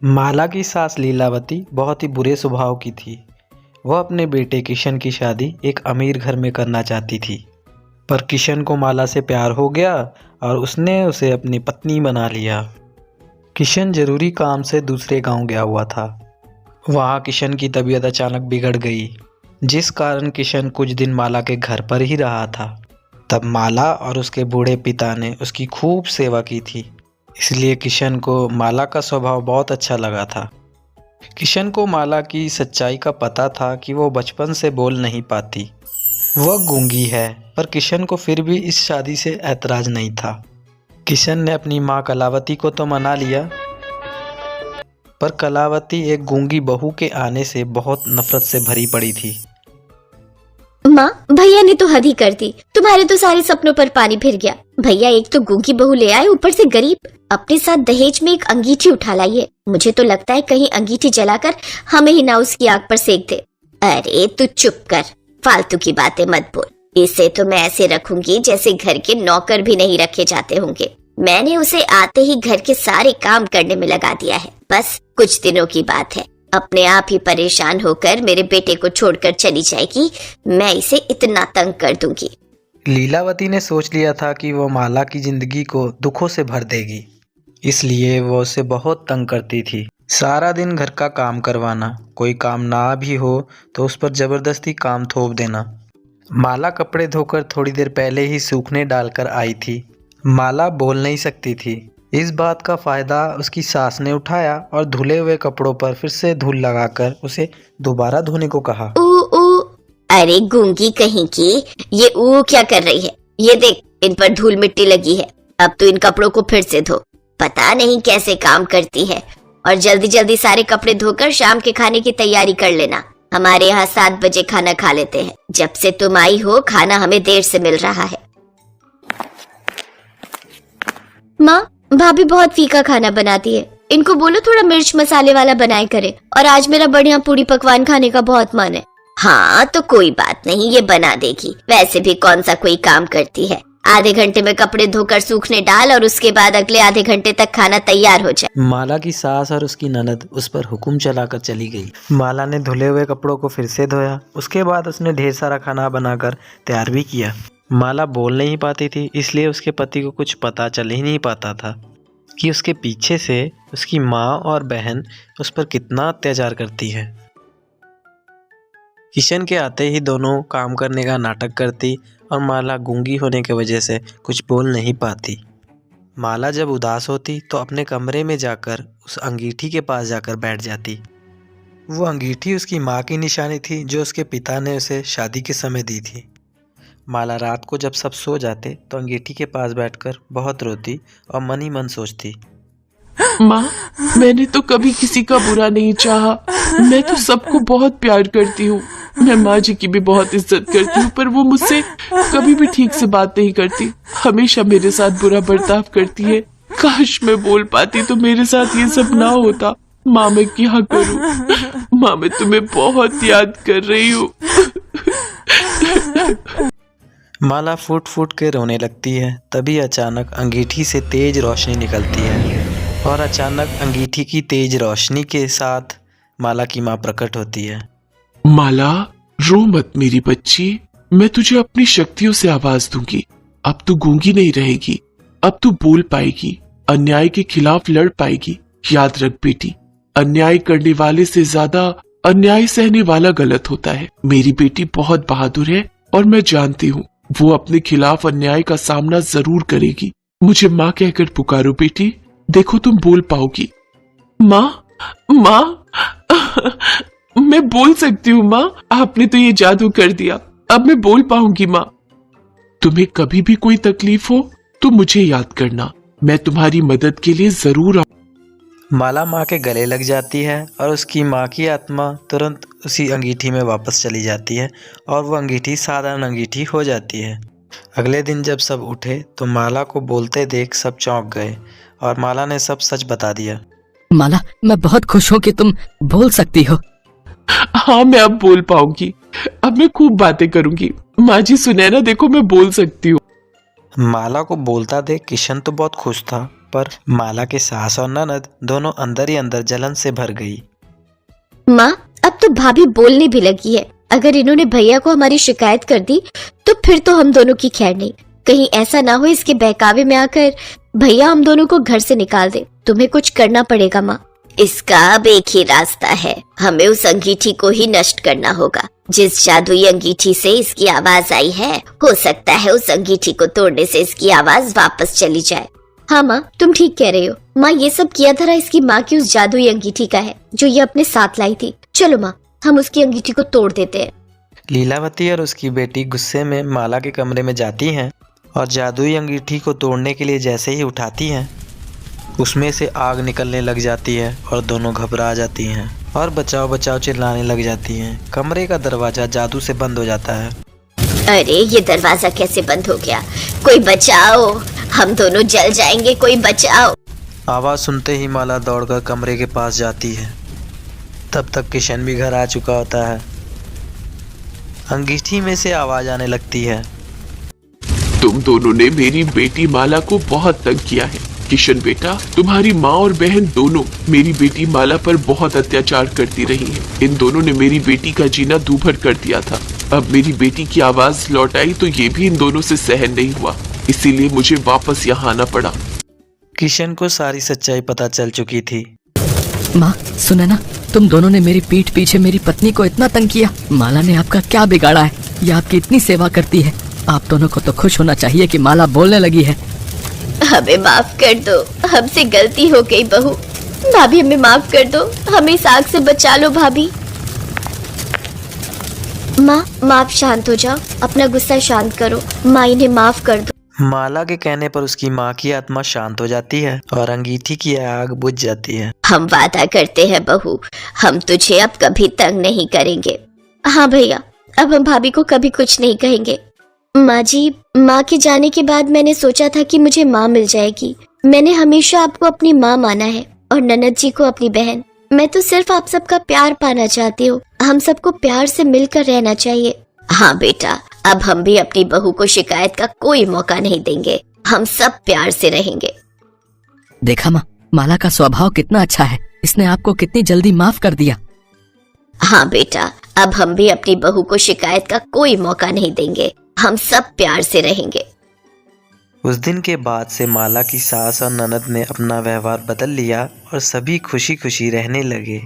माला की सास लीलावती बहुत ही बुरे स्वभाव की थी। वह अपने बेटे किशन की शादी एक अमीर घर में करना चाहती थी, पर किशन को माला से प्यार हो गया और उसने उसे अपनी पत्नी बना लिया। किशन जरूरी काम से दूसरे गांव गया हुआ था। वहां किशन की तबीयत अचानक बिगड़ गई, जिस कारण किशन कुछ दिन माला के घर पर ही रहा था। तब माला और उसके बूढ़े पिता ने उसकी खूब सेवा की थी, इसलिए किशन को माला का स्वभाव बहुत अच्छा लगा था। किशन को माला की सच्चाई का पता था कि वो बचपन से बोल नहीं पाती, वह गूंगी है, पर किशन को फिर भी इस शादी से ऐतराज नहीं था। किशन ने अपनी माँ कलावती को तो मना लिया, पर कलावती एक गूंगी बहू के आने से बहुत नफरत से भरी पड़ी थी। माँ, भैया ने तो हद ही कर दी। तुम्हारे तो सारे सपनों पर पानी फिर गया। भैया एक तो गूंगी बहू ले आए, ऊपर से गरीब। अपने साथ दहेज में एक अंगीठी उठा लाई है। मुझे तो लगता है कहीं अंगीठी जलाकर हमें ही ना उसकी आग पर सेक दे। अरे तू चुप कर, फालतू की बातें मत बोल। इसे तो मैं ऐसे रखूंगी जैसे घर के नौकर भी नहीं रखे जाते होंगे। मैंने उसे आते ही घर के सारे काम करने में लगा दिया है। बस कुछ दिनों की बात है, अपने आप ही परेशान होकर मेरे बेटे को छोड़कर चली जाएगी। मैं इसे इतना तंग कर दूंगी। लीलावती ने सोच लिया था कि वो माला की जिंदगी को दुखों से भर देगी, इसलिए वो उसे बहुत तंग करती थी। सारा दिन घर का काम करवाना, कोई काम ना भी हो तो उस पर जबरदस्ती काम थोप देना। माला कपड़े धोकर थोड़ी देर पहले ही सूखने डालकर आई थी। माला बोल नहीं सकती थी। इस बात का फायदा उसकी सास ने उठाया और धुले हुए कपड़ों पर फिर से धूल लगाकर उसे दोबारा धोने को कहा। ऊ ऊ, अरे गूंगी कहीं की, ये ऊ क्या कर रही है? ये देख, इन पर धूल मिट्टी लगी है। अब तो इन कपड़ों को फिर से धो। पता नहीं कैसे काम करती है। और जल्दी जल्दी सारे कपड़े धोकर शाम के खाने की तैयारी कर लेना। हमारे यहाँ 7 बजे खाना खा लेते हैं। जब से तुम आई हो खाना हमें देर से मिल रहा है। माँ, भाभी बहुत फीका खाना बनाती है। इनको बोलो थोड़ा मिर्च मसाले वाला बनाए करे। और आज मेरा बढ़िया पूरी पकवान खाने का बहुत मन है। हाँ तो कोई बात नहीं, ये बना देगी। वैसे भी कौन सा कोई काम करती है। आधे घंटे में कपड़े धोकर सूखने डाल और उसके बाद अगले आधे घंटे तक खाना तैयार हो जाए। माला की सास और उसकी ननद उस पर हुक्म चलाकर चली गई। माला ने धुले हुए कपड़ों को फिर से धोया। उसके बाद उसने ढेर सारा खाना बनाकर तैयार भी किया। माला बोल नहीं पाती थी, इसलिए उसके पति को कुछ पता चल ही नहीं पाता था कि उसके पीछे से उसकी माँ और बहन उस पर कितना अत्याचार करती है। किशन के आते ही दोनों काम करने का नाटक करती और माला गूंगी होने की वजह से कुछ बोल नहीं पाती। माला जब उदास होती तो अपने कमरे में जाकर उस अंगीठी के पास जाकर बैठ जाती। वो अंगीठी उसकी माँ की निशानी थी, जो उसके पिता ने उसे शादी के समय दी थी। माला रात को जब सब सो जाते तो अंगीठी के पास बैठकर बहुत रोती और मन ही मन सोचती, माँ, मैंने तो कभी किसी का बुरा नहीं चाहा। मैं तो सबको बहुत प्यार करती हूँ। मैं माँ जी की भी बहुत इज्जत करती हूँ, पर वो मुझसे कभी भी ठीक से बात नहीं करती। हमेशा मेरे साथ बुरा बर्ताव करती है। काश मैं बोल पाती तो मेरे साथ ये सब ना होता। माँ, मैं क्या करूँ? माँ, मैं तुम्हें बहुत याद कर रही हूँ। माला फूट फूट के रोने लगती है। तभी अचानक अंगीठी से तेज रोशनी निकलती है और अचानक अंगीठी की तेज रोशनी के साथ माला की माँ प्रकट होती है। माला, रो मत मेरी बच्ची। मैं तुझे अपनी शक्तियों से आवाज दूंगी। अब तू गूंगी नहीं रहेगी। अब तू बोल पाएगी, अन्याय के खिलाफ लड़ पाएगी। याद रख बेटी, अन्याय करने वाले से ज्यादा अन्याय सहने वाला गलत होता है। मेरी बेटी बहुत बहादुर है और मैं जानती हूँ वो अपने खिलाफ अन्याय का सामना जरूर करेगी। मुझे माँ कहकर पुकारो बेटी, देखो तुम बोल पाओगी। माँ, माँ, मैं बोल सकती हूँ माँ। आपने तो ये जादू कर दिया। अब मैं बोल पाऊंगी माँ। तुम्हें कभी भी कोई तकलीफ हो तो मुझे याद करना। मैं तुम्हारी मदद के लिए जरूर माला माँ के गले लग जाती है और उसकी माँ की आत्मा तुरंत उसी अंगीठी में वापस चली जाती है और वो अंगीठी साधारण अंगीठी हो जाती है। अगले दिन जब सब उठे तो माला को बोलते देख सब चौंक गए और माला ने सब सच बता दिया। माला, मैं बहुत खुश हूँ कि तुम बोल सकती हो। हाँ, मैं अब बोल पाऊंगी। अब मैं खूब बातें करूंगी। माँ जी सुने ना, देखो मैं बोल सकती हूँ। माला को बोलता देख किशन तो बहुत खुश था, पर माला के सास और ननद दोनों अंदर ही अंदर जलन से भर गई। माँ, अब तो भाभी बोलने भी लगी है। अगर इन्होंने भैया को हमारी शिकायत कर दी तो फिर तो हम दोनों की खैर नहीं। कहीं ऐसा ना हो इसके बहकावे में आकर भैया हम दोनों को घर से निकाल दे। तुम्हें कुछ करना पड़ेगा माँ। इसका अब एक ही रास्ता है, हमें उस अंगीठी को ही नष्ट करना होगा। जिस जादुई अंगीठी से इसकी आवाज आई है, हो सकता है उस अंगीठी को तोड़ने से इसकी आवाज वापस चली जाए। हाँ माँ, तुम ठीक कह रही हो। माँ, ये सब किया धरा इसकी माँ की उस जादुई अंगीठी का है जो ये अपने साथ लाई थी। चलो माँ, हम उसकी अंगीठी को तोड़ देते हैं। लीलावती और उसकी बेटी गुस्से में माला के कमरे में जाती हैं और जादुई अंगीठी को तोड़ने के लिए जैसे ही उठाती हैं, उसमें से आग निकलने लग जाती है और दोनों घबरा जाती हैं और बचाओ बचाओ चिल्लाने लग जाती हैं। कमरे का दरवाजा जादू से बंद हो जाता है। अरे, ये दरवाजा कैसे बंद हो गया? कोई बचाओ, हम दोनों जल जाएंगे, कोई बचाओ। आवाज़ सुनते ही माला दौड़कर कमरे के पास जाती है। तब तक किशन भी घर आ चुका होता है। अंगीठी में से आवाज़ आने लगती है। तुम दोनों ने मेरी बेटी माला को बहुत तंग किया है। किशन बेटा, तुम्हारी माँ और बहन दोनों मेरी बेटी माला पर बहुत अत्याचार करती रही हैं। इन दोनों ने मेरी बेटी का जीना दूभर कर दिया था। अब मेरी बेटी की आवाज लौट आई तो ये भी इन दोनों से सहन नहीं हुआ, इसीलिए मुझे वापस यहाँ आना पड़ा। किशन को सारी सच्चाई पता चल चुकी थी। माँ सुने ना, तुम दोनों ने मेरी पीठ पीछे मेरी पत्नी को इतना तंग किया। माला ने आपका क्या बिगाड़ा है? ये आपकी इतनी सेवा करती है। आप दोनों को तो खुश होना चाहिए कि माला बोलने लगी है। हमें माफ कर दो, हमसे गलती हो गई बहू। भाभी, हमें माफ कर दो, हमें इस आग से बचा लो भाभी। माँ, आप शांत हो जाओ, अपना गुस्सा शांत करो। माँ, इन्हें माफ कर दो। माला के कहने पर उसकी माँ की आत्मा शांत हो जाती है और अंगीठी की आग बुझ जाती है। हम वादा करते हैं बहू, हम तुझे अब कभी तंग नहीं करेंगे। हाँ भैया, अब हम भाभी को कभी कुछ नहीं कहेंगे। माँ जी, माँ के जाने के बाद मैंने सोचा था कि मुझे माँ मिल जाएगी। मैंने हमेशा आपको अपनी माँ माना है और ननद जी को अपनी बहन। मैं तो सिर्फ आप सबका प्यार पाना चाहती हूँ। हम सबको प्यार से मिलकर रहना चाहिए। हाँ बेटा, अब हम भी अपनी बहू को शिकायत का कोई मौका नहीं देंगे। हम सब प्यार से रहेंगे। देखा माँ, माला का स्वभाव कितना अच्छा है। इसने आपको कितनी जल्दी माफ कर दिया। हाँ बेटा, अब हम भी अपनी बहू को शिकायत का कोई मौका नहीं देंगे। हम सब प्यार से रहेंगे। उस दिन के बाद से माला की सास और ननद ने अपना व्यवहार बदल लिया और सभी खुशी खुशी रहने लगे।